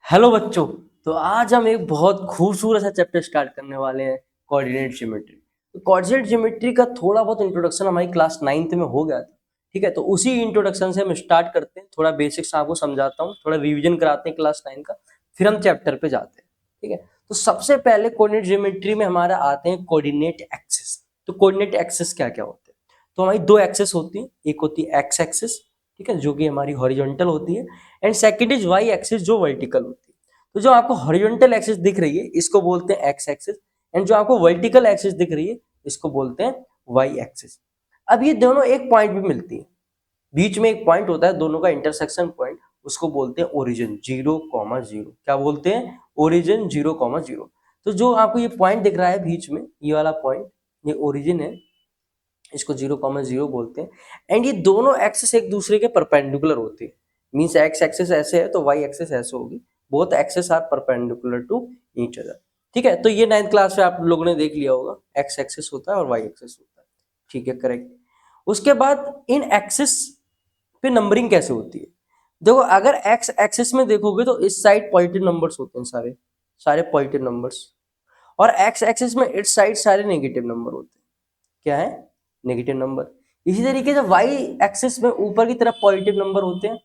Hello बच्चों। तो आज हम एक बहुत खूबसूरत सा चैप्टर स्टार्ट करने वाले हैं, कोऑर्डिनेट ज्योमेट्री। तो कोऑर्डिनेट ज्योमेट्री का थोड़ा बहुत इंट्रोडक्शन हमारी क्लास 9th में हो गया था। ठीक है, तो उसी इंट्रोडक्शन से हम स्टार्ट करते हैं। थोड़ा बेसिक्स आपको समझाता हूँ, थोड़ा रिवीजन कराते हैं क्लास 9 का, फिर हम चैप्टर पे जाते हैं। ठीक है, तो सबसे पहले कोऑर्डिनेट ज्योमेट्री में हमारा आते हैं कोऑर्डिनेट एक्सिस। तो कोऑर्डिनेट एक्सिस क्या क्या होते हैं? तो हमारी दो एक्सिस होती है, एक होती है एक्स एक्सिस, ठीक है, जो कि हमारी हॉरिजॉन्टल होती है, and second is y axis जो वर्टिकल होती है। तो जो आपको हॉरिजॉन्टल एक्सिस दिख रही है इसको बोलते हैं एक्स एक्सिस, एंड जो आपको वर्टिकल एक्सिस दिख रही है इसको बोलते हैं वाई एक्सिस। अब ये दोनों एक पॉइंट पे मिलती है, बीच में एक पॉइंट होता है दोनों का इंटरसेक्शन पॉइंट, उसको बोलते हैं ओरिजिन 0,0। क्या बोलते हैं? ओरिजिन 0,0। तो जो आपको ये पॉइंट दिख रहा है बीच में, ये वाला पॉइंट, ये ओरिजिन है, इसको 0,0 बोलते हैं। एंड ये दोनों एक्सिस एक दूसरे के परपेंडिकुलर होते हैं। मींस एक्स एक्सिस ऐसे है तो वाई एक्सिस ऐसे होगी। Both axis are perpendicular to each other. ठीक है, तो ये 9th क्लास में आप लोगों ने देख लिया होगा, एक्स एक्सिस होता है और वाई एक्सिस होता है। ठीक है, करेक्ट। उसके बाद इन एक्सिस पे नंबरिंग कैसे होती है? देखो, अगर एक्स एक्सिस में देखोगे तो इस साइड पॉजिटिव नंबर्स होते हैं, सारे सारे पॉजिटिव नंबर्स, और एक्स एक्सिस में इस साइड सारे नेगेटिव नंबर होते हैं। क्या है? Negative number. इसी तरीके से वाई एक्सिस में ऊपर की तरफ पॉजिटिव नंबर होते हैं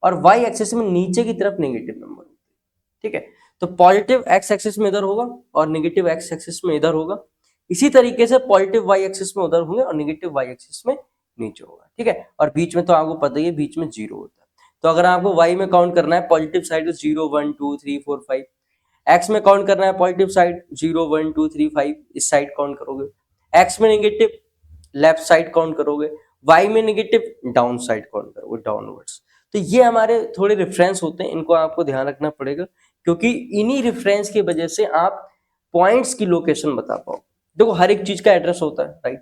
और वाई एक्सिस में नीचे की तरफ नेगेटिव नंबर होते हैं। ठीक है, तो पॉजिटिव एक्स एक्सिस में इधर होगा और नेगेटिव एक्स एक्सिस में इधर होगा। इसी तरीके से पॉजिटिव वाई एक्सिस में उधर होंगे और नेगेटिव वाई एक्सिस में नीचे होगा। ठीक है, और बीच में तो आपको पता ही है, बीच में जीरो होता है। तो अगर आपको वाई में काउंट करना है पॉजिटिव साइड तो 0 1 2 3 4 5, एक्स में काउंट करना है पॉजिटिव साइड 0 1 2 3 5, इस साइड काउंट करोगे। एक्स में नेगेटिव लेफ्ट साइड काउंट करोगे, वाई में नेगेटिव डाउन साइड काउंट करोगे, डाउनवर्ड्स। तो ये हमारे थोड़े रेफरेंस होते हैं, इनको आपको ध्यान रखना पड़ेगा, क्योंकि इन्हीं रेफरेंस की वजह से आप पॉइंट्स की लोकेशन बता पाओ। देखो, हर एक चीज का एड्रेस होता है, राइट?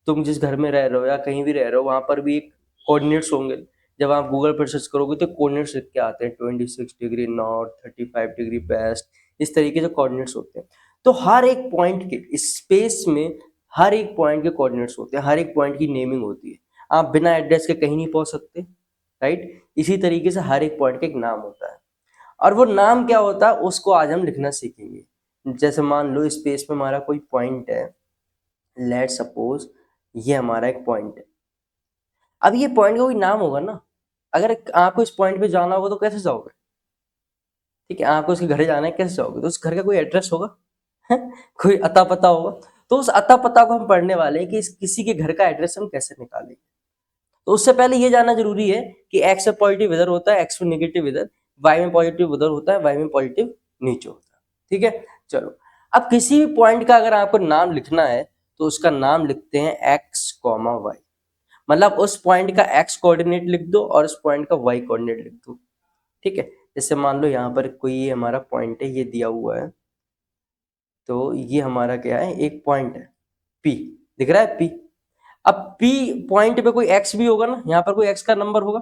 तुम जिस घर में रह रहे हो या कहीं भी रह रहे हो वहां पर भी एक कोऑर्डिनेट्स होंगे। जब आप गूगल पर सर्च करोगे तो कोऑर्डिनेट्स लिख के आते हैं, 26 डिग्री नॉर्थ, 35 डिग्री वेस्ट, इस तरीके से कोऑर्डिनेट्स होते हैं। तो हर एक पॉइंट के स्पेस में हर एक पॉइंट के कोऑर्डिनेट्स होते हैं, हर एक पॉइंट की नेमिंग होती है। आप बिना एड्रेस के कहीं नहीं पहुंच सकते, राइट? इसी तरीके से हर एक पॉइंट का एक नाम होता है, और वो नाम क्या होता है उसको आज हम लिखना सीखेंगे। जैसे मान लो स्पेस में हमारा कोई पॉइंट है, लेट सपोज ये हमारा एक पॉइंट है। अब ये पॉइंट का कोई नाम होगा ना, अगर आपको इस पॉइंट पे जाना होगा तो कैसे जाओगे? ठीक है, आपको उसके घर जाना है, कैसे जाओगे? तो उस घर का कोई एड्रेस होगा कोई अता पता होगा। तो उस अता पता को हम पढ़ने वाले हैं कि किसी के घर का एड्रेस हम कैसे निकालेंगे। तो उससे पहले ये जानना जरूरी है कि एक्स में पॉजिटिव इधर होता है, एक्स में नेगेटिव इधर, वाई में पॉजिटिव उधर होता है, वाई में पॉजिटिव नीचे होता है। ठीक है, चलो। अब किसी भी पॉइंट का अगर आपको नाम लिखना है तो उसका नाम लिखते हैं एक्स कॉमा वाई। मतलब उस पॉइंट का एक्स कोऑर्डिनेट लिख दो और उस पॉइंट का वाई कोऑर्डिनेट लिख दो। ठीक है, जैसे मान लो यहाँ पर कोई ये हमारा पॉइंट है, ये दिया हुआ है। तो ये हमारा क्या है? एक पॉइंट है, पी। दिख रहा है? पी। अब पी पॉइंट पे कोई एक्स भी होगा ना, यहाँ पर कोई एक्स का नंबर होगा,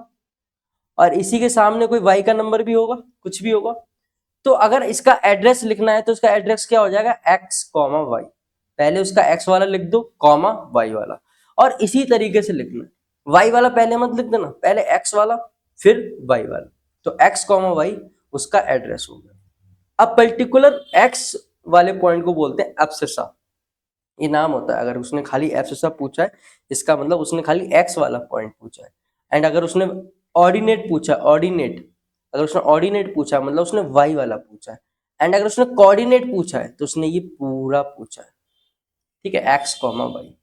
और इसी के सामने कोई वाई का नंबर भी होगा, कुछ भी होगा। तो अगर इसका एड्रेस लिखना है तो इसका एड्रेस क्या हो जाएगा? X comma y. पहले उसका एक्स वाला लिख दो, कॉमा वाई वाला, और इसी तरीके से लिखना है। वाई वाला पहले मत लिख देना, पहले एक्स वाला फिर वाई वाला। तो एक्स कॉमा वाई उसका एड्रेस हो गया। अब पर्टिकुलर एक्स वाले पॉइंट को बोलते हैं एब्सिसा। ये नाम होता है। अगर उसने खाली एब्सिसा पूछा है, इसका मतलब उसने खाली एक्स वाला पॉइंट पूछा है। एंड अगर उसने ऑर्डिनेट पूछा, ऑर्डिनेट, अगर उसने ऑर्डिनेट पूछा मतलब उसने वाई वाला पूछा है। एंड अगर उसने कोऑर्डिनेट पूछा है तो उसने ये पूरा पूछा है। ठीक है, एक्स कॉमा वाई।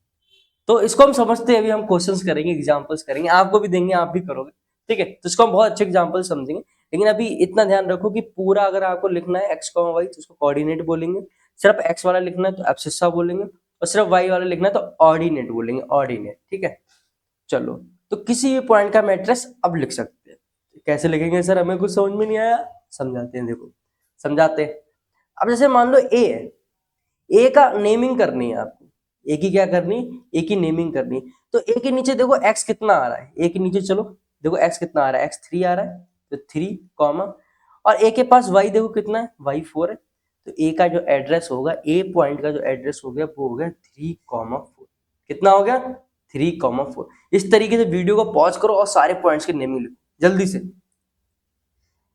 तो इसको हम समझते हैं, अभी हम क्वेश्चंस करेंगे, एग्जांपल्स करेंगे, आपको भी देंगे, आप भी करोगे। ठीक है, तो इसको हम बहुत अच्छे एग्जांपल समझेंगे। लेकिन अभी इतना ध्यान रखो कि पूरा अगर आपको लिखना है एक्स कॉमा वाई तो उसको कोऑर्डिनेट बोलेंगे, सिर्फ एक्स वाला लिखना है तो एब्सिसा बोलेंगे, और सिर्फ वाई वाला लिखना है तो ऑर्डिनेट बोलेंगे, ऑर्डिनेट। ठीक है, चलो। तो किसी भी पॉइंट का हम एड्रेस अब लिख सकते हैं। कैसे लिखेंगे सर? हमें कुछ समझ में नहीं आया, समझाते हैं, देखो समझाते हैं। अब जैसे मान लो ए है, ए का नेमिंग करनी है आपको। ए की क्या करनी? ए की नेमिंग करनी। तो ए के नीचे देखो एक्स कितना आ रहा है, ए के नीचे चलो, देखो एक्स कितना आ रहा है, एक्स 3 आ रहा है, तो 3 कॉमा, और ए के पास वाई देखो कितना है, वाई 4 है। तो ए का जो एड्रेस होगा, ए पॉइंट का जो एड्रेस हो गया वो हो गया 3,4। कितना हो गया? 3,4। इस तरीके से वीडियो को पॉज करो और सारे पॉइंट्स की नेमिंग लिखो जल्दी से।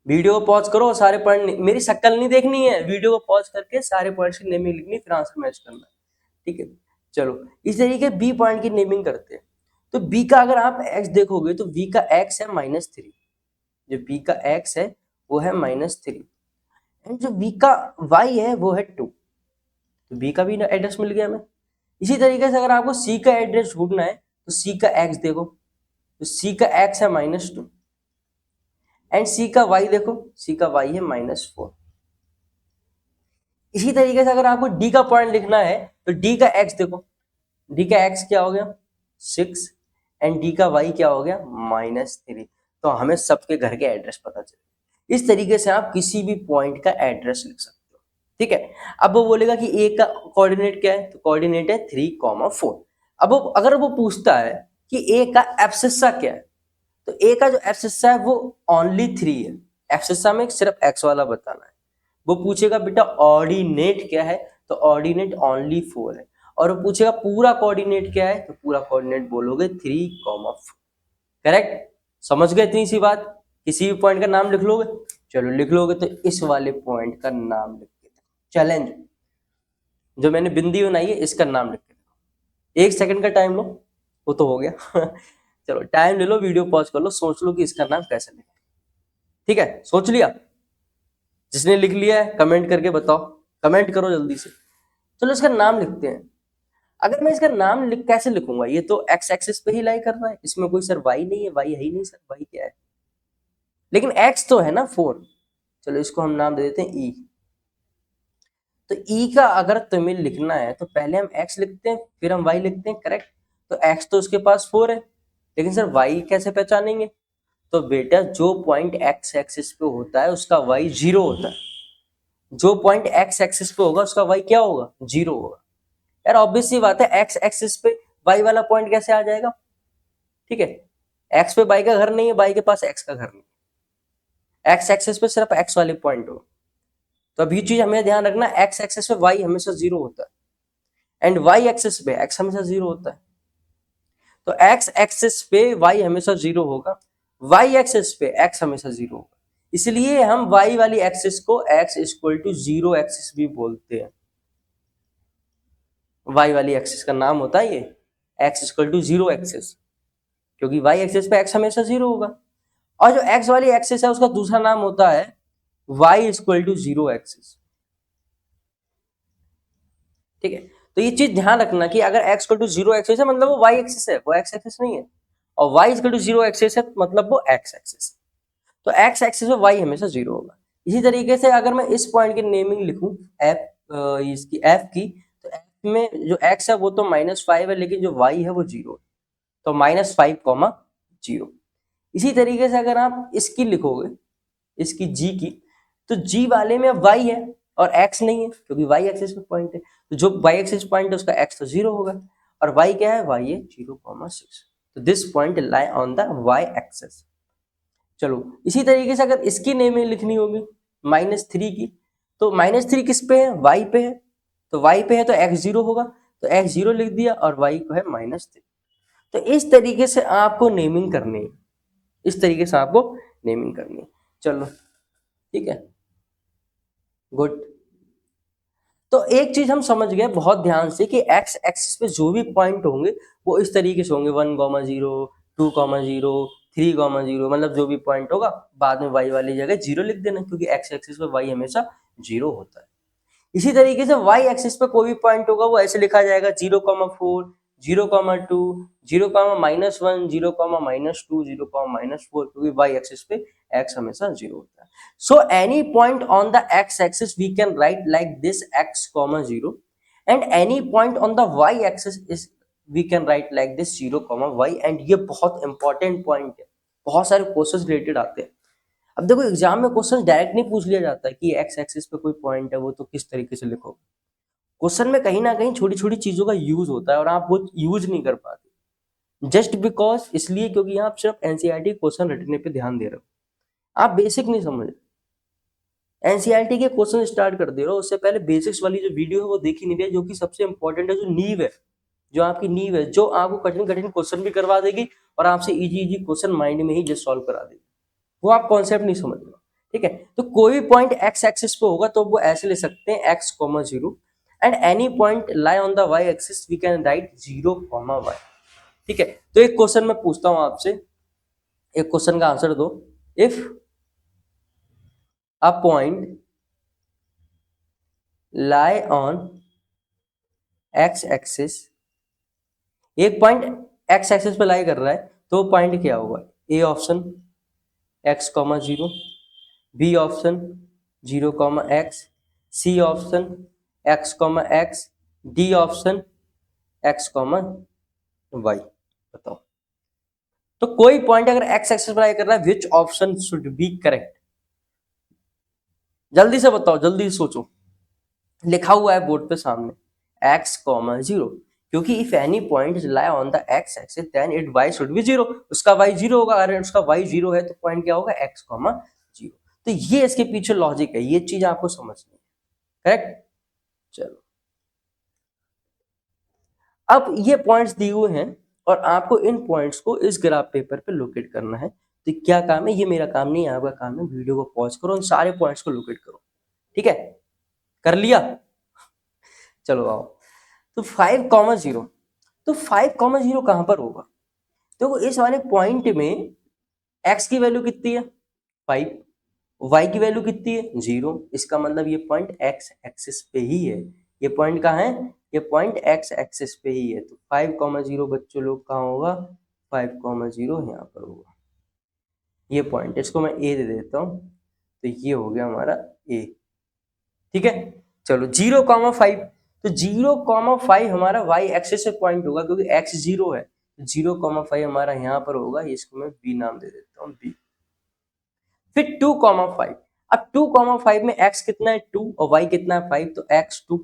वीडियो को पॉज करो, सारे पॉइंट, मेरी शक्ल नहीं देखनी है, वीडियो को पॉज करके सारे पॉइंट्स की नेमिंग लिखनी, फिर आंसर मैच करना है, ठीक है। चलो इस तरीके बी पॉइंट की नेमिंग करते हैं। तो बी का अगर आप एक्स देखोगे तो बी का एक्स है -3, जो बी का एक्स है वो है -3, एंड जो बी का वाई है वो है 2। तो बी का भी एड्रेस मिल गया हमें। इसी तरीके से अगर आपको सी का एड्रेस ढूंढना है तो सी का एक्स देखो, तो सी का एक्स है -2, एंड सी का वाई देखो, सी का वाई है -4। इसी तरीके से अगर आपको डी का पॉइंट लिखना है तो डी का एक्स देखो, डी का एक्स क्या हो गया 6, एंड डी का वाई क्या हो गया -3। तो हमें सबके घर के एड्रेस पता चले। इस तरीके से आप किसी भी पॉइंट का एड्रेस लिख सकते हो, ठीक है। अब वो बोलेगा कि ए का कोऑर्डिनेट क्या है, तो कोऑर्डिनेट है 3,4। अब वो अगर वो पूछता है कि ए का एब्सिस्सा क्या है, तो ए का जो एब्सिस्सा है वो ओनली 3 है, एब्सिस्सा में सिर्फ एक्स वाला बताना है। वो पूछेगा बेटा ऑर्डिनेट क्या है, तो ऑर्डिनेट ओनली 4 है। और वो पूछेगा पूरा कोऑर्डिनेट क्या है, तो पूरा कोऑर्डिनेट बोलोगे 3,4। करेक्ट, समझ गए इतनी सी बात। किसी भी पॉइंट का नाम लिख लोगे, चलो लिख लोगे तो इस वाले पॉइंट का नाम लिख के चैलेंज, जो मैंने बिंदी बनाई है इसका नाम लिख के 1 सेकंड का टाइम लो, वो तो हो गया चलो टाइम ले लो, वीडियो पॉज कर लो, सोच लो कि इसका नाम कैसे लिखें, ठीक है। सोच लिया? जिसने लिख लिया है कमेंट करके बताओ, कमेंट करो जल्दी से। चलो इसका नाम लिखते हैं। अगर मैं इसका नाम कैसे लिखूंगा, ये तो एक्स एक्सिस पे ही लाई कर रहा है, इसमें कोई सर वाई नहीं है, वाई है ही नहीं सर, वाई क्या है, लेकिन एक्स तो है ना 4। चलो इसको हम नाम दे देते हैं ई। तो ई का अगर तुम्हें लिखना है तो पहले हम एक्स लिखते हैं फिर हम वाई लिखते हैं, करेक्ट। तो एक्स तो उसके पास 4 है, लेकिन सर वाई कैसे पहचानेंगे, तो बेटा जो पॉइंट एक्स एक्सिस पे होता है उसका वाई 0 होता है, जो पॉइंट एक्स एक्सिस पे होगा उसका वाई क्या होगा 0 होगा। यार ऑब्वियस सी बात है, एक्स एक्सिस पे वाई वाला पॉइंट कैसे आ जाएगा, ठीक है। एक्स पे वाई का घर नहीं है, वाई के पास एक्स का घर नहीं, एक्स एक्सिस पे सिर्फ एक्स वाले पॉइंट हो। तो अब ये चीज हमें ध्यान रखना, एक्स एक्सिस पे वाई हमेशा 0 होता है एंड वाई एक्सिस पे एक्स हमेशा 0 होता है। तो एक्स एक्सिस पे वाई हमेशा 0 होगा, वाई एक्सिस पे एक्स हमेशा 0 होगा, इसलिए हम वाई वाली एक्सिस को x इक्वल टू 0 एक्सिस भी बोलते हैं। वाई वाली एक्सिस का नाम होता है ये x इक्वल टू 0 एक्सिस, क्योंकि वाई एक्सिस पे x हमेशा 0 होगा। और जो x वाली एक्सिस है उसका दूसरा नाम होता है y इक्वल टू 0 एक्सिस, ठीक है। तो ये चीज ध्यान रखना कि अगर x इक्वल टू 0 एक्सिस है मतलब वो y एक्सिस है, वो x एक्सिस नहीं है, और y इक्वल टू 0 एक्सिस है मतलब वो x एक्सिस है। तो x एक्सिस पे y हमेशा 0 होगा। इसी तरीके से अगर मैं इस पॉइंट की नेमिंग लिखूं इसकी f की, तो f में जो x है वो तो -5 है, लेकिन जो y है वो 0 है, तो -5, 0। इसी तरीके से अगर आप इसकी लिखोगे, इसकी g की, तो g वाले में y है और x नहीं है, क्योंकि y एक्सिस पे पॉइंट है, तो जो y एक्सिस पॉइंट है उसका x तो 0 होगा, और y क्या है, y है 0,6। तो this point lie on the y axis. चलो इसी तरीके से अगर इसकी नेमिंग लिखनी होगी -3 की, तो -3 किस पे है, y पे है, तो y पे है तो x 0 होगा, तो x 0 लिख दिया और y को है -3। तो इस तरीके से आपको नेमिंग करनी है, इस तरीके से आपको नेमिंग करनी है। चलो ठीक है, गुड। तो एक चीज हम समझ गए बहुत ध्यान से कि x एक्सिस पे जो भी पॉइंट होंगे वो इस तरीके से होंगे 1,0, 2,0, 3,0, मतलब जो भी पॉइंट होगा बाद में y वाली जगह 0 लिख देना, क्योंकि x एक्सिस पे y हमेशा 0 होता है। इसी तरीके से y एक्सिस पे कोई भी पॉइंट होगा वो ऐसे लिखा जाएगा 0,4, 0,2, 0,-1, 0,-2, 0,-4, क्योंकि y एक्सिस पे x हमेशा 0 होता है। So any point on the x axis we can write like this x, 0, and any point on the y axis is we can write like this 0, y, and ये बहुत important point है, बहुत सारे questions related आते हैं। अब देखो exam में क्वेश्चन डायरेक्ट नहीं पूछ लिया जाता है कि एक्स एक्सिस पे कोई पॉइंट है वो तो किस तरीके से लिखोगे। क्वेश्चन में कहीं ना कहीं छोटी छोटी चीजों का यूज होता है और आप वो यूज नहीं कर पाते, जस्ट बिकॉज इसलिए क्योंकि आप सिर्फ एनसीईआरटी क्वेश्चन रटने पे ध्यान दे रहे हो, आप बेसिक नहीं समझ रहे। एनसीईआरटी के क्वेश्चन स्टार्ट कर दे रहे हो, उससे पहले बेसिक्स वाली जो वीडियो है वो देख ही नहीं रहे, जो कि सबसे इंपॉर्टेंट है, जो नींव है, जो आपकी नींव है, जो आपको कठिन कठिन क्वेश्चन भी करवा देगी और आपसे इजी इजी क्वेश्चन माइंड में ही जस्ट सॉल्व करा देगी, वो आप कॉन्सेप्ट नहीं समझ रहे हो। ठीक है। तो कोई भी पॉइंट एक्स एक्सिस पे होगा तो वो ऐसे ले सकते हैं x, 0 and any point lie on the y axis we can write 0, y। ठीक है। तो एक क्वेश्चन मैं पूछता हूं आपसे, एक क्वेश्चन का आंसर दो। If a point lie on x axis, एक पॉइंट x एक्सिस पे लाई कर रहा है तो पॉइंट क्या होगा? A option x, 0, B option 0, x, C option x, x, D option x, y। बताओ। तो कोई पॉइंट अगर x एक्सिस पर लाई कर रहा है, which option should be correct? जल्दी से बताओ, जल्दी से सोचो। लिखा हुआ है बोर्ड पे सामने x, 0, क्योंकि if any point lie on the x axis then it y should be 0, उसका y 0 होगा। अगर उसका y 0 है तो पॉइंट क्या होगा? x, 0। तो ये इसके पीछे लॉजिक है, ये चीज आपको समझनी है। करेक्ट। चलो, अब ये पॉइंट्स दिए हुए हैं और आपको इन पॉइंट्स को इस ग्राफ पेपर पे लोकेट करना है। तो क्या काम है? ये मेरा काम नहीं है, आपका काम है वीडियो को पॉज करो, इन सारे पॉइंट्स को लोकेट करो। ठीक है, कर लिया? चलो आओ। तो 5, 0, तो 5, 0 कहां पर होगा? देखो इस वाले पॉइंट में x की वैल्यू कितनी है? 5, y की वैल्यू कितनी है? 0। इसका मतलब ये पॉइंट x एक्सिस पे ही है। ये पॉइंट कहाँ है? ये पॉइंट x एक्सिस पे ही है। तो 5, 0 बच्चों लोग कहाँ होगा? 5, 0 यहाँ पर होगा। ये पॉइंट, इसको मैं a दे देता हूँ, तो ये हो गया हमारा a। ठीक है। चलो 0, 5, तो 0, 5 हमारा y एक्सिस से पॉइंट होगा क्योंकि x 0 है। 0, 5 हमारा यहाँ पर होगा, इसको मैं b नाम दे देता हूँ, b। फिर 2, 5, अब 2, 5 में x कितना है? 2 और y कितना है? 5, तो x2,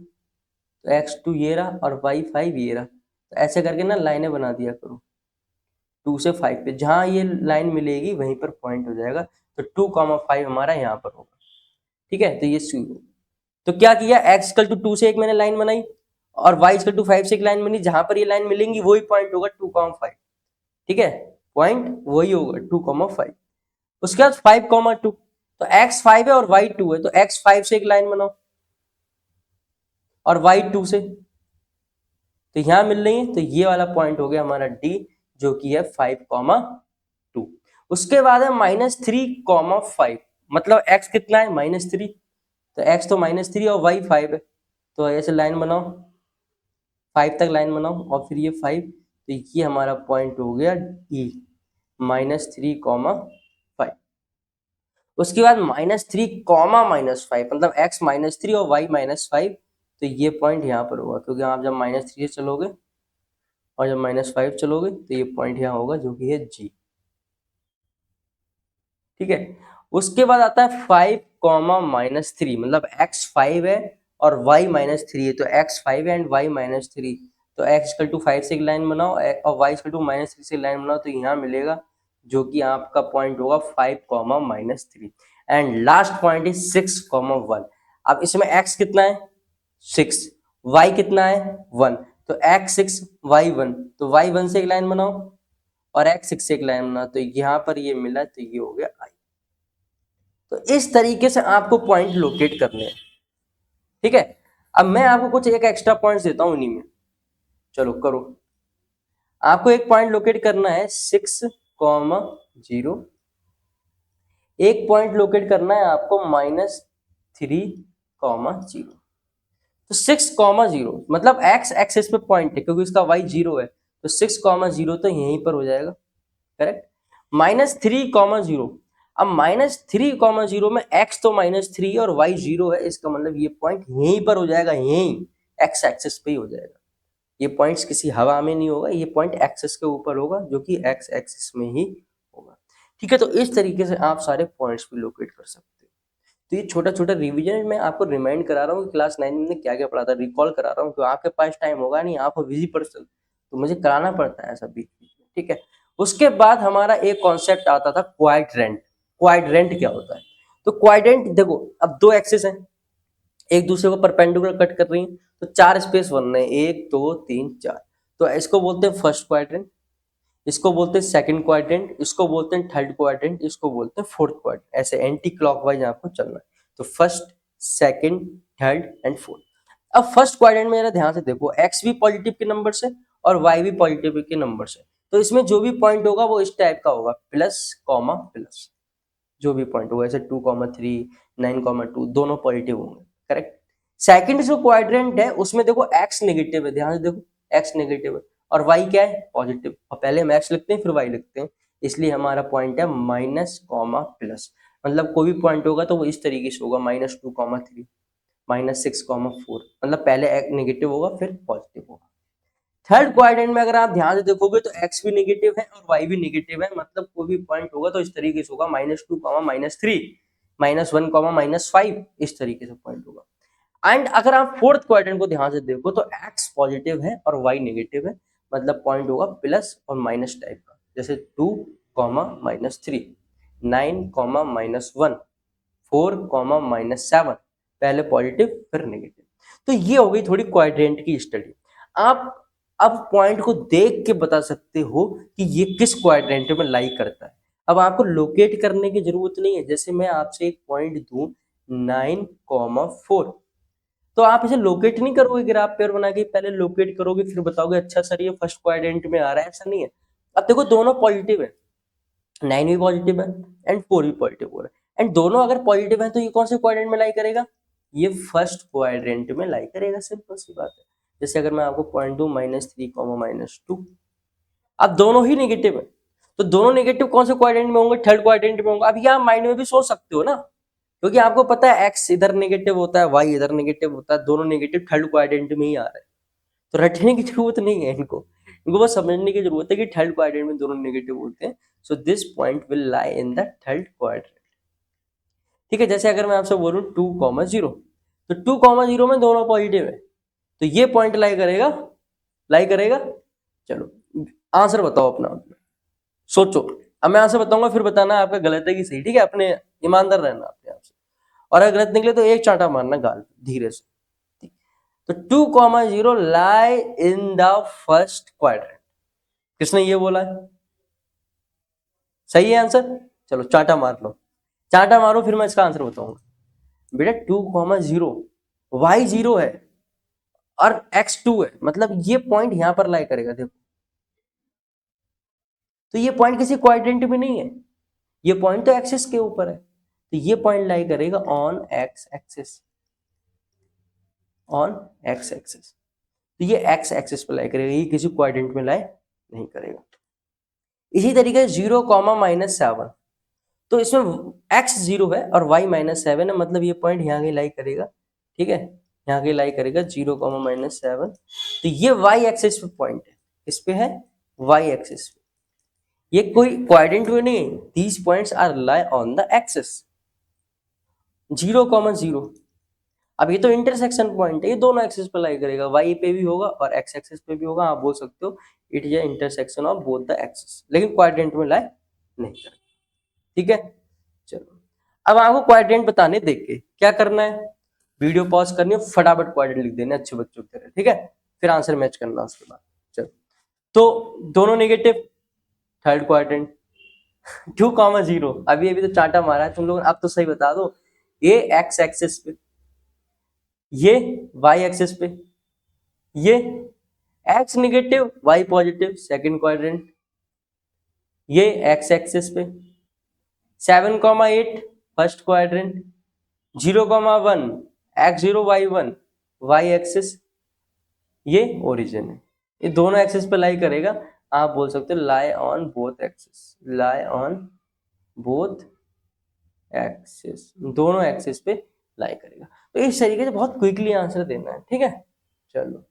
तो x2 ये रहा और y 5 ये रहा। तो ऐसे करके ना लाइनें बना दिया करो 2 से 5 पे, जहां ये लाइन मिलेगी वहीं पर पॉइंट हो जाएगा। तो 2, 5 हमारा यहाँ पर होगा। ठीक है, तो ये शुरू। तो क्या किया? x इक्वल टू 2 से एक मैंने लाइन बनाई और y इक्वल टू 5 से एक लाइन बनी, जहां पर ये लाइन मिलेंगी वही पॉइंट होगा 2, 5। ठीक है, पॉइंट वही होगा 2, 5। उसके बाद 5, 2, तो x 5 है और y 2 है, तो x 5 से एक लाइन बनाओ और y 2 से, तो यहां मिल रही है। तो ये वाला पॉइंट हो गया हमारा d, जो कि है 5, 2। उसके बाद है -3, 5, मतलब x कितना है? -3, तो x तो -3 और y 5 है, तो ऐसे लाइन बनाओ, 5 तक लाइन बनाओ और फिर ये 5, तो ये हमारा पॉइंट हो गया e, -3, 5। उसके बाद -3, -5, मतलब x -3 और y -5, तो ये पॉइंट यहाँ पर होगा क्योंकि आप जब -3 से चलोगे और जब -5 चलोगे तो ये पॉइंट यहाँ होगा जो कि है g। ठीक है। उसके बाद आता है 5, -3, मतलब x 5 है और y -3 है, तो x 5 है एंड y -3, तो x इक्वल टू 5 से एक लाइन बनाओ और y इक्वल टू -3 से लाइन बनाओ, तो यहाँ मिलेगा जो कि आपका पॉइंट होगा 5, -3। And last point is 6, 1। अब इसमें x कितना है? 6, y कितना है? 1, तो x 6, y 1, तो y 1 से एक लाइन बनाओ और x 6 से एक लाइन बनाओ, तो यहाँ पर ये मिला, तो ये हो गया i। तो इस तरीके से आपको पॉइंट लोकेट करने हैं। ठीक है। अब मैं आपको कुछ एक एक्स्ट्रा पॉइंट्स देता हूं उन्हीं में, चलो करो। आपको एक पॉइंट लोकेट करना है 6, 0। एक पॉइंट लोकेट करना है आपको -3, 0। तो 6, 0 मतलब x एक्सिस पे पॉइंट है क्योंकि इसका y 0 है, तो 6, 0 तो यहीं पर हो जाएगा। करेक्ट। -3, 0, अब -3, 0 में x तो -3 और y 0 है, इसका मतलब ये पॉइंट यहीं पर हो जाएगा, यहीं x एक्सिस पे ही हो जाएगा। ये पॉइंट्स किसी हवा में नहीं होगा, ये पॉइंट एक्सिस के ऊपर होगा जो कि x एक्सिस में ही होगा। ठीक है, तो इस तरीके से आप सारे पॉइंट्स भी लोकेट कर सकते हो। तो ये छोटा छोटा रिवीजन मैं आपको रिमाइंड करा रहा हूँ कि क्लास 9 में क्या क्या पढ़ा था, रिकॉल करा रहा हूँ, क्योंकि आपके पास टाइम होगा नहीं, आप बिजी पर्सन, तो मुझे कराना पड़ता है ऐसा बीच बीच में। ठीक है। उसके बाद हमारा एक कॉन्सेप्ट आता था क्वाड्रेंट। क्वाड्रेंट क्या होता है? तो क्वाड्रेंट देखो, अब दो एक्सिस हैं, एक दूसरे को परपेंडिकुलर कट कर रही हैं, तो 4 स्पेस बन रहे हैं, 1, 2, 3, 4, तो इसको बोलते हैं फर्स्ट क्वाड्रेंट। इसको बोलते हैं सेकंड क्वाड्रेंट, इसको बोलते हैं थर्ड क्वाड्रेंट, इसको बोलते हैं फोर्थ क्वाड्रेंट। ऐसे एंटी क्लॉकवाइज आपको चलना है। तो first, second, third and fourth. अब फर्स्ट क्वाड्रेंट में जरा ध्यान से देखो, एक्स भी पॉजिटिव के नंबर से और वाई भी पॉजिटिव के नंबर से। तो इसमें जो भी पॉइंट होगा वो इस टाइप का होगा, प्लस कॉमा प्लस। जो भी पॉइंट होगा, ऐसे 2,3, 9,2 दोनों पॉजिटिव होंगे, करेक्ट। सेकंड जो क्वाड्रेंट है उसमें देखो एक्स नेगेटिव है, ध्यान से देखो एक्स नेगेटिव है और वाई क्या है, पॉजिटिव। और पहले हम एक्स लिखते हैं फिर वाई लिखते हैं, इसलिए हमारा पॉइंट है माइनस कॉमा प्लस। मतलब कोई भी पॉइंट होगा तो वो इस तरीके से होगा, -2,3, -6,4। मतलब पहले नेगेटिव होगा फिर पॉजिटिव होगा। थर्ड क्वाड्रेंट में अगर आप ध्यान से देखोगे तो एक्स भी नेगेटिव है और वाई भी नेगेटिव है। मतलब कोई भी पॉइंट होगा तो इस तरीके से होगा, -2, -3, -1, -5, इस तरीके से पॉइंट होगा। एंड अगर आप फोर्थ क्वाड्रेंट को ध्यान से देखो तो एक्स पॉजिटिव है और वाई नेगेटिव है। मतलब पॉइंट होगा प्लस और माइनस टाइप का, जैसे 2, -3, 9, -1, 4, -7। पहले पॉजिटिव फिर नेगेटिव। तो ये हो गई थोड़ी क्वाड्रेंट की स्टडी। आप अब पॉइंट को देख के बता सकते हो कि ये किस क्वाड्रेंट में लाई करता है। अब आपको लोकेट करने की जरूरत नहीं है। जैसे मैं आपसे एक पॉइंट दूं 9,4, तो आप इसे लोकेट नहीं करोगे ग्राफ पेयर बना के, पहले लोकेट करोगे फिर बताओगे अच्छा सर ये फर्स्ट क्वाड्रेंट में आ रहा है, ऐसा नहीं है। अब देखो दोनों पॉजिटिव है, 9 भी पॉजिटिव है एंड 4 भी पॉजिटिव हो रहा है, एंड दोनों अगर पॉजिटिव है तो ये कौन से क्वाड्रेंट में लाई करेगा, ये फर्स्ट क्वाड्रेंट में लाई करेगा, सिंपल सी बात है। जैसे अगर मैं आपको पॉइंट दूं -3, -2, अब दोनों ही नेगेटिव है, तो दोनों नेगेटिव कौन से क्वाड्रेंट में होंगे, थर्ड क्वाड्रेंट में होंगे। अब यहाँ माइंड में भी सोच सकते हो ना, क्योंकि आपको पता है एक्स इधर नेगेटिव होता है, वाई इधर नेगेटिव होता है, दोनों नेगेटिव थर्ड क्वाड्रेंट में ही आ रहा है। तो रटने की जरूरत नहीं है इनको, इनको बस समझने की जरूरत है कि थर्ड क्वाड्रेंट में दोनों नेगेटिव होते हैं। So this point will lie in the third quadrant. ठीक है, जैसे अगर मैं आपसे बोलूं 2,0, तो 2,0 में दोनों पॉजिटिव है, तो ये पॉइंट लाई करेगा। चलो आंसर बताओ अपना, सोचो। अब मैं आंसर बताऊंगा फिर बताना आपका गलत है कि सही, ठीक है, अपने ईमानदार रहना अपने आप से। और अगर गलत निकले तो एक चांटा मारना गाल धीरे से। तो 2,0 लाई इन द फर्स्ट क्वाड्रेंट। किसने ये बोला है, सही है आंसर। चलो चांटा मार लो, चांटा मारो फिर मैं इसका आंसर बताऊंगा। बेटा 2,0 वाई 0 है और x 2 है, मतलब ये पॉइंट यहां पर लाई करेगा, देखो। तो ये पॉइंट किसी क्वाड्रेंट में नहीं है, ये पॉइंट तो एक्सिस के ऊपर है, तो ये पॉइंट लाई करेगा on x axis, on x axis. तो ये एक्स एक्सिस पे लाई करेगा, ये किसी क्वाड्रेंट में लाई नहीं करेगा। इसी तरीके से 0, -7, तो इसमें x 0 है और y -7 है, मतलब ये पॉइंट यहाँ की लाई करेगा, ठीक है, यहाँ की लाई करेगा 0, -7। तो ये y एक्सिस पे पॉइंट है, इस पे है y एक्सिस पे, ये कोई क्वाड्रेंट में नहीं है। These points are lie on the axis 0, 0। अब ये तो इंटरसेक्शन पॉइंट है, ये दोनों एक्सिस पे लाई करेगा, y पे भी होगा और x एक्सिस पे भी होगा। आप बोल सकते हो it is intersection of both the axis, लेकिन क्वाड्रेंट में लाई नहीं करेगा, ठीक है। चलो अब आपको क्वाड्रेंट बताने देख के क्या करना है, वीडियो पॉज करनी है, फटाफट क्वाड्रेंट लिख देना अच्छे बच्चों की तरह, ठीक है, फिर आंसर मैच करना उसके बाद। चलो, तो दोनों नेगेटिव, थर्ड क्वाड्रेंट। 2,0 अभी अभी तो चांटा मारा है तुम लोग, अब तो सही बता दो। ये एक्स एक्सिस पे, ये वाई एक्सिस पे, ये x negative y positive second quadrant, ये एक्स एक्सिस पे 7,8 first quadrant, 0,1 x0 y1 y axis, ये ओरिजिन है, ये दोनों एक्सिस पे लाई करेगा। आप बोल सकते हो lie on both axis, lie on both axis, दोनों एक्सिस पे लाई करेगा। तो इस तरीके से बहुत क्विकली आंसर देना है, ठीक है। चलो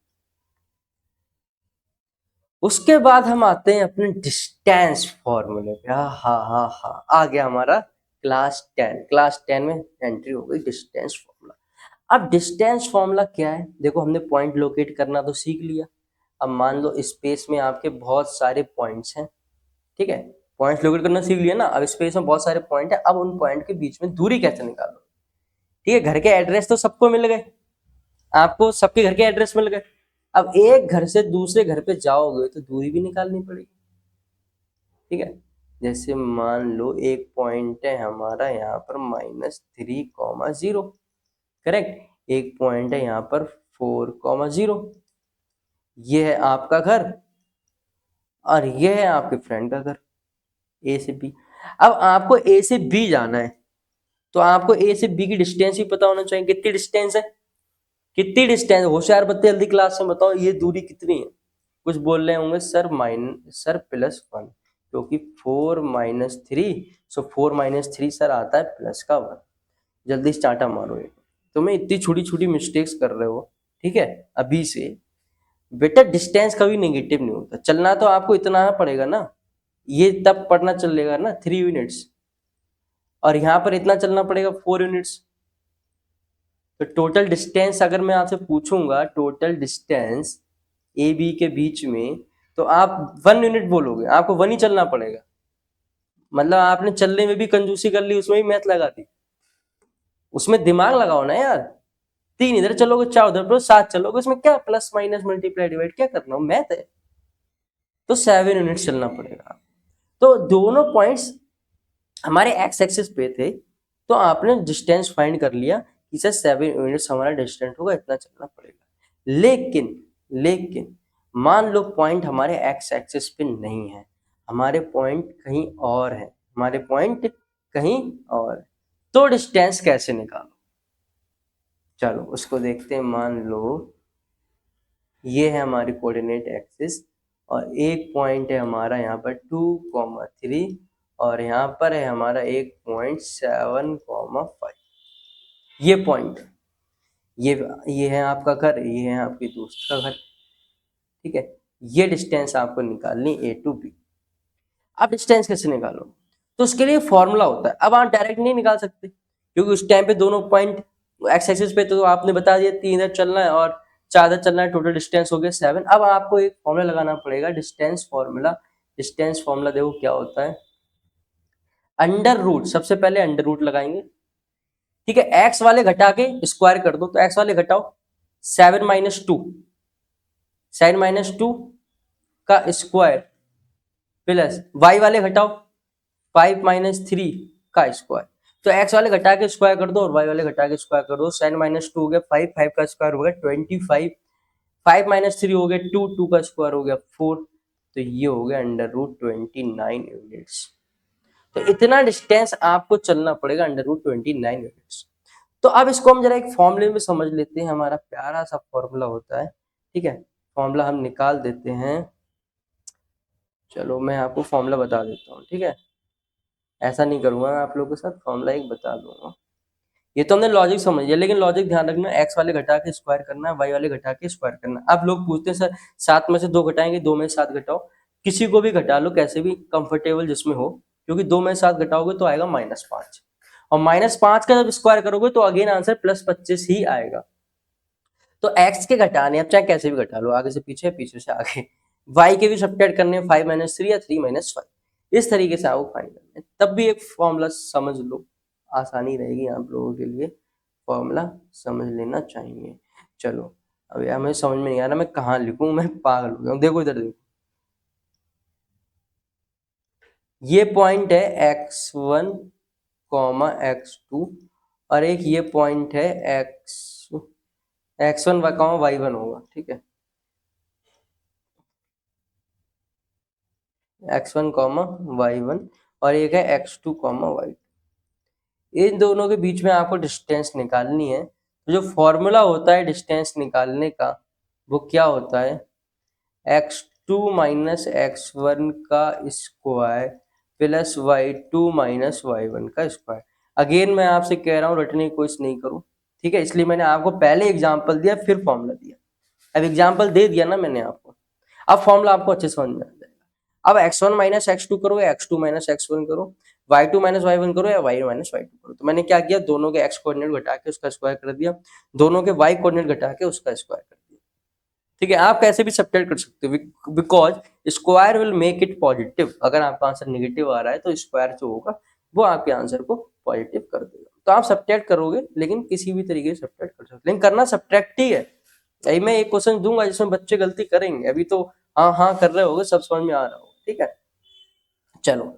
उसके बाद हम आते हैं अपने डिस्टेंस फॉर्मूले पे। हाँ आ गया हमारा क्लास 10 में एंट्री हो गई डिस्टेंस फॉर्मूला। अब डिस्टेंस फॉर्मूला क्या है, देखो हमने पॉइंट लोकेट करना तो सीख लिया। अब मान लो स्पेस में आपके बहुत सारे पॉइंट्स हैं, ठीक है, पॉइंट्स लोकेट करना सीख लिया ना। अब स्पेस में बहुत सारे पॉइंट है, अब उन पॉइंट के बीच में दूरी कैसे निकालो, ठीक है। घर के एड्रेस तो सबको मिल गए, आपको सबके घर के एड्रेस मिल गए। अब एक घर से दूसरे घर पे जाओगे तो दूरी भी निकालनी पड़ेगी, ठीक है। जैसे मान लो एक पॉइंट है हमारा यहाँ पर -3,0, करेक्ट। एक पॉइंट है यहाँ पर 4,0। ये है आपका घर और ये है आपके फ्रेंड का घर, ए से बी। अब आपको ए से बी जाना है तो आपको ए से बी की डिस्टेंस भी पता होना चाहिए। कितनी डिस्टेंस है, कितनी डिस्टेंस, होशियार बच्चे जल्दी क्लास में बताओ ये दूरी कितनी है। कुछ बोल रहे होंगे सर +1, क्योंकि 4 - 3, सो 4 - 3 सर आता है +1। जल्दी स्टार्टा मारो ये। तुम्हें इतनी छोटी छोटी मिस्टेक्स कर रहे हो, ठीक है अभी से। बेटा डिस्टेंस कभी नेगेटिव नहीं होता, चलना तो आपको इतना पड़ेगा ना, ये तब पढ़ना चलेगा ना 3 यूनिट्स, और यहाँ पर इतना चलना पड़ेगा 4 यूनिट्स। तो टोटल डिस्टेंस अगर मैं आपसे पूछूंगा, टोटल डिस्टेंस ए बी के बीच में, तो आप 1 यूनिट बोलोगे, आपको 1 ही चलना पड़ेगा। मतलब आपने चलने में भी कंजूसी कर ली, उसमें भी मैथ लगा दी। उसमें दिमाग लगाओ ना यार। 3 इधर चलोगे, 4 उधर, पर 7 चलोगे, उसमें क्या प्लस माइनस मल्टीप्लाई डिवाइड क्या करना हो, मैथ है। तो 7 यूनिट चलना पड़ेगा। तो दोनों पॉइंट्स हमारे एक्स एक्सिस पे थे, तो आपने डिस्टेंस फाइंड कर लिया कि सर 7 यूनिट्स हमारा डिस्टेंस होगा, इतना चलना पड़ेगा। लेकिन मान लो पॉइंट हमारे एक्स एक्सिस पे नहीं है, हमारे पॉइंट कहीं और है, हमारे पॉइंट कहीं और है, तो डिस्टेंस कैसे निकालो। चलो उसको देखते हैं। मान लो ये है हमारी कोऑर्डिनेट एक्सिस और एक पॉइंट है हमारा यहाँ पर 2,3 और यहाँ पर है हमारा एक पॉइंट 7,5। ये पॉइंट है, ये है आपका घर, ये है आपकी दोस्त का घर, ठीक है। ये डिस्टेंस आपको निकालनी ए टू बी। अब डिस्टेंस कैसे निकालो, तो उसके लिए फॉर्मूला होता है। अब आप डायरेक्ट नहीं निकाल सकते क्योंकि उस टाइम पे दोनों पॉइंट एक्स एक्सिस पे, तो आपने बता दिया 3 इधर चलना है और 4 इधर चलना है, टोटल डिस्टेंस हो गया 7। अब आपको एक फॉर्मूला लगाना पड़ेगा, डिस्टेंस फॉर्मूला। डिस्टेंस फॉर्मूला देखो क्या होता है, अंडर रूट। सबसे पहले अंडर रूट लगाएंगे, ठीक है। एक्स वाले घटा के स्क्वायर कर दो, तो एक्स वाले घटाओ 7 - 2, 7 - 2 का स्क्वायर प्लस वाई वाले घटाओ 5 - 3 का स्क्वायर। तो एक्स वाले घटा के स्क्वायर कर दो और वाई वाले घटा के स्क्वायर कर दो। 7 - 2 हो गया 5, 5 का स्क्वायर हो गया 25, 5 - 3 हो गया 2, 2 का स्क्वायर हो गया 4। तो ये हो गया √29 यूनिट्स। तो इतना डिस्टेंस आपको चलना पड़ेगा, √29 यूनिट्स। तो अब इसको हम जरा एक फॉर्मूले में समझ लेते हैं। हमारा प्यारा सा फॉर्मूला होता है, ठीक है। फॉर्मूला हम निकाल देते हैं। चलो मैं आपको फॉर्मूला बता देता हूँ, ठीक है। ऐसा नहीं करूंगा मैं आप लोगों के साथ, फॉर्मूला एक बता दूंगा। ये तो हमने लॉजिक समझ लिया, लेकिन लॉजिक ध्यान रखना, एक्स वाले घटा के स्क्वायर करना है, वाई वाले घटा के स्क्वायर करना है। अब लोग पूछते हैं सर 7 में से 2 घटाएंगे, 2 में से 7 घटाओ। किसी को भी घटा लो, कैसे भी कंफर्टेबल जिसमें हो, क्योंकि 2 में से 7 घटाओगे तो आएगा -5, और -5 का जब स्क्वायर करोगे तो अगेन आंसर +25 ही आएगा। तो एक्स के घटाने, अब चाहे कैसे भी घटा लो, आगे से पीछे, पीछे से आगे। वाई के भी सब्ट्रैक्ट करने, 5 - 3 या 3 - 5, इस तरीके से आपको फाइंड करना है। तब भी एक फॉर्मूला समझ लो, आसानी रहेगी आप लोगों के लिए, फॉर्मूला समझ लेना चाहिए। चलो अब यार मुझे समझ में नहीं आ रहा मैं कहाँ लिखूं, मैं पागल हो गया हूँ। देखो इधर देखो, ये पॉइंट है x1, x2 और एक ये पॉइंट है x1, y1 होगा, ठीक है। x1, y1 और एक है x2, y2। इन दोनों के बीच में आपको डिस्टेंस निकालनी है। तो जो फॉर्मूला होता है डिस्टेंस निकालने का, वो क्या होता है, x2 - x1 का स्क्वायर प्लस y2 - y1 का स्क्वायर। अगेन मैं आपसे कह रहा हूँ रटने की कोशिश नहीं करूँ, ठीक है। इसलिए मैंने आपको पहले एग्जाम्पल दिया फिर फॉर्मूला दिया। अब एग्जाम्पल दे दिया ना मैंने आपको, अब फॉर्मूला आपको अच्छे समझ में आ जाएगा। अब x1 - x2 करो या x2 - x1 करो, y2 - y1 करो या y - y2 करो। तो मैंने क्या किया, दोनों के x कोऑर्डिनेट घटा के उसका स्क्वायर कर दिया, दोनों के y कोऑर्डिनेट घटा के उसका स्क्वायर कर दिया, ठीक है। आप कैसे भी सब्ट्रैक्ट कर सकते हो, because square will make it positive. अगर आपका आंसर नेगेटिव आ रहा है तो स्क्वायर जो होगा वो आपके आंसर को पॉजिटिव कर देगा। तो आप सब्ट्रैक्ट करोगे, लेकिन किसी भी तरीके से सब्ट्रैक्ट कर सकते हो, लेकिन करना सब्ट्रैक्ट ही है। यही मैं एक क्वेश्चन दूंगा जिसमें बच्चे गलती करेंगे, अभी तो हाँ हाँ कर रहे होगे, सब समझ में आ रहा होगा, ठीक है। चलो,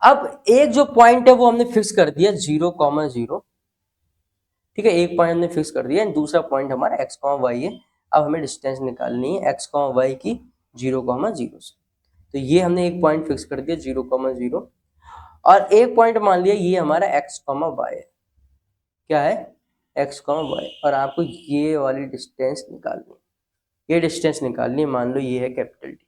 अब एक जो पॉइंट है वो हमने फिक्स कर दिया 0,0, ठीक है, एक पॉइंट हमने फिक्स कर दिया, दूसरा पॉइंट हमारा x,y है। अब हमें डिस्टेंस निकालनी है x,y की 0,0 से। तो ये हमने एक पॉइंट फिक्स कर दिया 0,0, और एक पॉइंट मान लिया ये हमारा x,y है। क्या है? x,y, और आपको ये वाली डिस्टेंस निकालनी है, ये डिस्टेंस निकालनी है, मान लो ये है कैपिटल डी।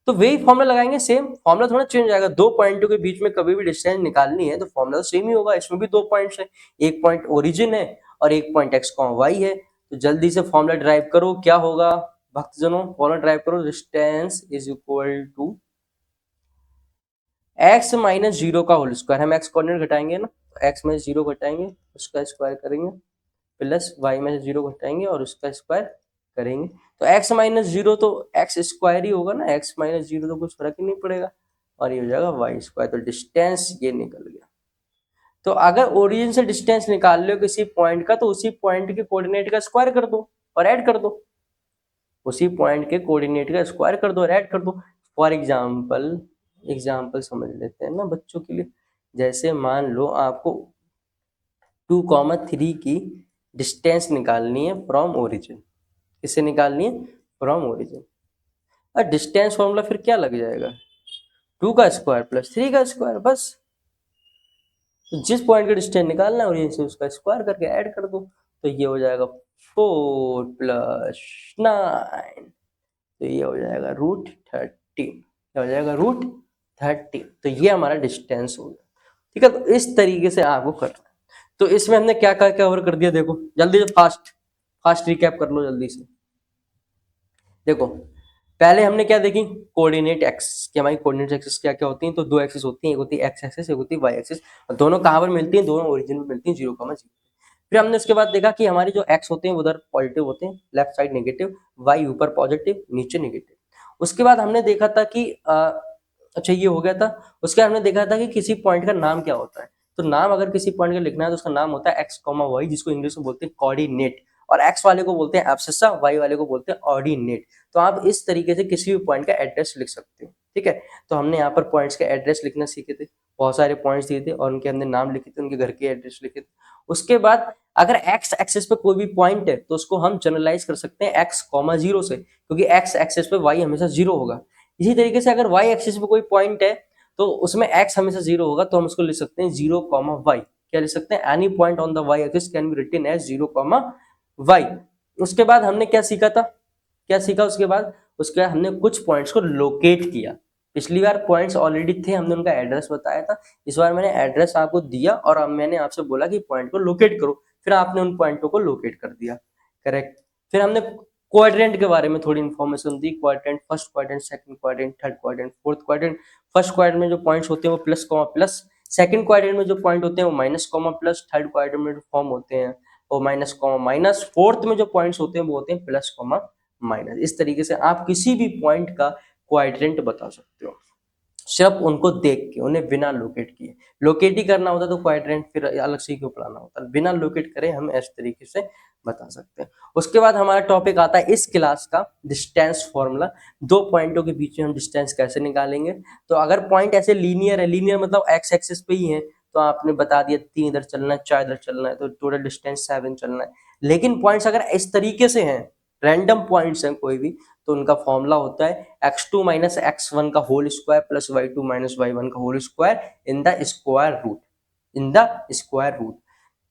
तो वही फॉर्मूला लगाएंगे, सेम फॉर्मूला थोड़ा चेंज आएगा। दो पॉइंटों के बीच में कभी भी डिस्टेंस निकालनी है तो फॉर्मूला तो सेम ही होगा। इसमें भी दो पॉइंट्स है, एक पॉइंट ओरिजिन है और एक पॉइंट x,y है। तो जल्दी से फॉर्मूला ड्राइव करो, क्या होगा भक्तजनों? फॉर्मूला ड्राइव करो, distance is equal to x minus 0 का होल स्क्वायर। हम x कोऑर्डिनेट घटाएंगे ना, तो x माइनस 0 घटाएंगे, उसका स्क्वायर करेंगे, प्लस y माइनस 0 घटाएंगे और उसका स्क्वायर करेंगे। तो x माइनस 0 तो x स्क्वायर ही होगा ना, x माइनस 0 तो कुछ फर्क ही नहीं पड़ेगा, और ये हो जाएगा y स्क्वायर। तो डिस्टेंस ये निकल गया। तो अगर ओरिजिन से डिस्टेंस निकाल लो किसी पॉइंट का, तो उसी पॉइंट के कोऑर्डिनेट का स्क्वायर कर दो और ऐड कर दो, उसी पॉइंट के कोऑर्डिनेट का स्क्वायर कर दो और ऐड कर दो। फॉर एग्जाम्पल समझ लेते हैं ना बच्चों के लिए। जैसे मान लो आपको 2,3 की डिस्टेंस निकालनी है फ्रॉम ओरिजिन। किससे निकालनी है? From origin. और डिस्टेंस फॉर्मूला फिर क्या लग जाएगा? 2 का स्क्वायर प्लस 3 का स्क्वायर, बस। तो जिस पॉइंट का डिस्टेंस निकालना है ओरिजिन से उसका स्क्वायर करके ऐड कर दो, तो ये हो जाएगा 4 प्लस 9, तो ये हो जाएगा √13, क्या हो जाएगा? √13। तो ये हमारा डिस्टेंस हो गया, ठीक है। तो इस तरीके से आपको करना है। तो इसमें हमने क्या क्या कवर कर दिया, देखो जल्दी से, फास्ट रिकैप कर लो जल्दी से। देखो, पहले हमने क्या देखी? कोऑर्डिनेट एक्स की, हमारी कोऑर्डिनेट एक्सिस क्या क्या होती हैं? तो दो एक्सिस होती हैं, एक होती है एक्स एक्सिस, एक होती है वाई एक्सिस। दोनों कहाँ पर मिलती हैं? दोनों ओरिजिन में मिलती हैं 0,0। फिर हमने उसके बाद देखा कि हमारे जो एक्स होते हैं उधर पॉजिटिव होते हैं, लेफ्ट साइड नेगेटिव, वाई ऊपर पॉजिटिव नीचे नेगेटिव। उसके बाद हमने देखा था कि अच्छा ये हो गया था। उसके बाद हमने देखा था कि किसी पॉइंट का नाम क्या होता है। तो नाम अगर किसी पॉइंट का लिखना है तो उसका नाम होता है x,y, जिसको इंग्लिश में बोलते हैं कोऑर्डिनेट, और x वाले को बोलते हैं एब्सिसा, y वाले को बोलते हैं ऑर्डिनेट। तो आप इस तरीके से किसी भी पॉइंट का एड्रेस लिख सकते हो, ठीक है। तो हमने यहाँ पर पॉइंट्स का एड्रेस लिखना सीखे थे, बहुत सारे पॉइंट्स दिए थे और उनके हमने नाम लिखे थे, उनके घर के एड्रेस लिखे थे। उसके बाद अगर x एक्सिस पे कोई भी पॉइंट है तो उसको हम जनरलाइज कर सकते हैं x,0 से, क्योंकि x एक्सिस पे y हमेशा 0 होगा। इसी तरीके से अगर y एक्सिस पे कोई पॉइंट है तो उसमें x हमेशा 0 होगा, तो हम उसको लिख सकते हैं 0,y। क्या लिख सकते हैं? Any point on the y axis can be written as 0,y। उसके बाद हमने क्या सीखा था? क्या सीखा उसके बाद? उसके बाद हमने कुछ पॉइंट्स को लोकेट किया। पिछली बार पॉइंट्स ऑलरेडी थे, हमने उनका एड्रेस बताया था। इस बार मैंने एड्रेस आपको दिया और अब मैंने आपसे बोला कि पॉइंट को लोकेट करो, फिर आपने उन पॉइंटों को लोकेट कर दिया, करेक्ट। फिर हमने क्वाड्रेंट के बारे में थोड़ी इन्फॉर्मेशन दी। Quadrant, first quadrant, second quadrant, third quadrant, fourth quadrant. First quadrant में जो पॉइंट्स होते हैं वो plus comma plus, second quadrant में जो पॉइंट होते हैं वो minus comma plus, third quadrant में जो फॉर्म होते हैं वो माइनस कॉमा माइनस, फोर्थ में जो पॉइंट्स होते हैं वो होते हैं प्लस कॉमा माइनस। इस तरीके से आप किसी भी पॉइंट का क्वाड्रेंट बता सकते हो, सिर्फ उनको देख के, उन्हें बिना लोकेट किए। लोकेट ही करना होता तो क्वाड्रेंट फिर अलग से क्यों पढ़ाना होता, बिना लोकेट करे हम इस तरीके से बता सकते हैं। उसके बाद हमारा टॉपिक आता है इस क्लास का डिस्टेंस फॉर्मूला। दो पॉइंटों के बीच में हम डिस्टेंस कैसे निकालेंगे। तो अगर पॉइंट ऐसे लीनियर है, लीनियर मतलब एक्स एक्सिस पे ही है, तो आपने बता दिया 3 इधर चलना है, 4 इधर चलना है, तो टोटल डिस्टेंस 7 चलना है। लेकिन पॉइंट्स अगर इस तरीके से हैं, रैंडम पॉइंट्स हैं कोई भी, तो उनका फॉर्मूला होता है x2 माइनस x1 का whole square plus y2 minus y1 का whole square in the square root, in the square root.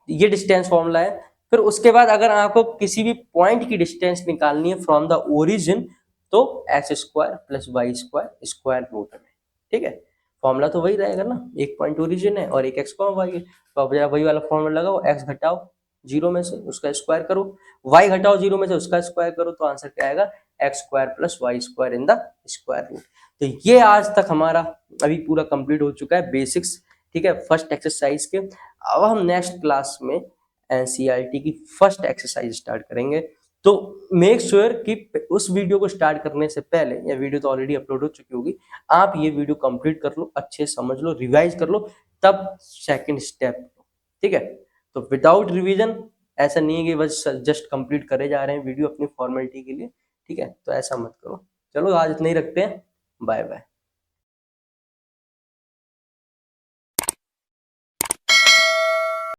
ये डिस्टेंस फॉर्मूला है। फिर उसके बाद अगर आपको किसी भी पॉइंट की डिस्टेंस निकालनी है फ्रॉम द ओरिजिन, तो x square plus y square square root में, ठीक है। फॉर्मूला तो वही रहेगा ना, एक पॉइंट ओरिजिन है और एक एक्स कॉमा वाई है, तो अब वही वाला फॉर्मूला लगाओ, एक्स घटाओ 0 में से उसका स्क्वायर करो, y घटाओ 0 में से उसका स्क्वायर करो, तो आंसर क्या आएगा? X square plus y square in the square root. तो ये आज तक हमारा अभी पूरा कंप्लीट हो चुका है बेसिक्स, ठीक है, फर्स्ट एक्सरसाइज के। अब हम नेक्स्ट क्लास में एनसीईआरटी की फर्स्ट एक्सरसाइज स्टार्ट करेंगे। तो मेक श्योर कि उस वीडियो को स्टार्ट करने से पहले, या वीडियो तो ऑलरेडी अपलोड हो चुकी होगी, आप ये वीडियो कंप्लीट कर लो, अच्छे समझ लो, रिवाइज कर लो, तब सेकंड स्टेप लो, ठीक है। तो विदाउट रिवीजन ऐसा नहीं है कि बस जस्ट कंप्लीट करे जा रहे हैं वीडियो अपनी फॉर्मेलिटी के लिए, ठीक है, तो ऐसा मत करो। चलो आज इतना ही रखते हैं, बाय बाय।